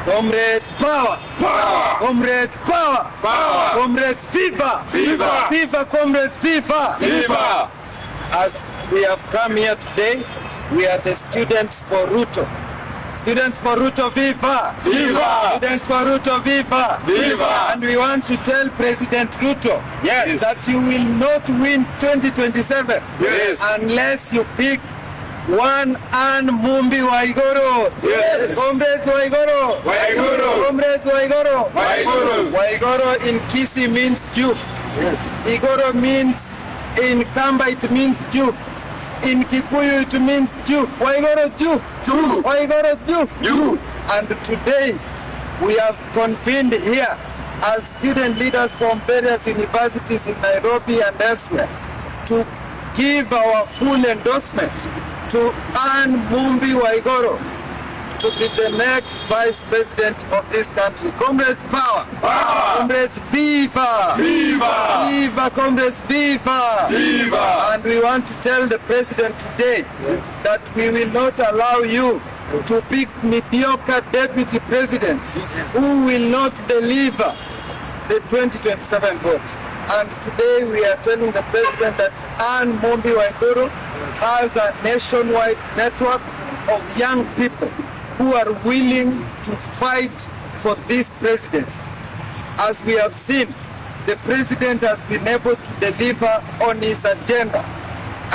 Comrades, power! Power! Comrades, power! Power! Comrades, viva! Viva! Viva, comrades, viva! Viva! As we have come here today, we are the students for Ruto. Students for Ruto, viva! Viva! Students for Ruto, viva! Viva! And we want to tell President Ruto Yes. that you will not win 2027 Yes. unless you pick one Anne Mumbi Waiguru. Yes. Comrades Waiguru. Waiguru. Comrades Waiguru. Waiguru. Waiguru in Kisi means Jew. Yes. Igoro means, in Kamba it means Jew. In Kikuyu it means Jew. Waiguru Jew. Jew. Waiguru Jew. You. And today we have convened here as student leaders from various universities in Nairobi and elsewhere to give our full endorsement to Anne Mumbi Waiguru to be the next vice president of this country. Comrades, power! Power! Comrades, viva! Viva! Viva, comrades, viva! Viva! And we want to tell the president today that we will not allow you to pick mediocre deputy presidents who will not deliver the 2027 vote. And today we are telling the president that Anne Mumbi Waiguru has a nationwide network of young people who are willing to fight for this presidency. As we have seen, the president has been able to deliver on his agenda,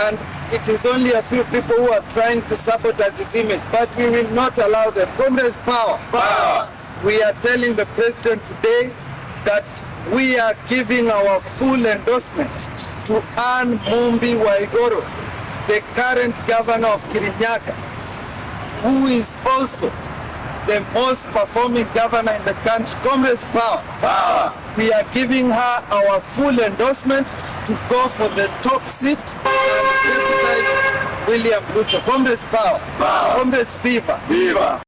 and it is only a few people who are trying to sabotage his image, but we will not allow them. Comrades, power! Power! We are telling the president today that we are giving our full endorsement to Anne Mumbi Waiguru, the current governor of Kirinyaga, who is also the most performing governor in the country. Comrades, power! Power! We are giving her our full endorsement to go for the top seat and deputize William Ruto. Comrades, power! Power! Comrades, viva! Viva!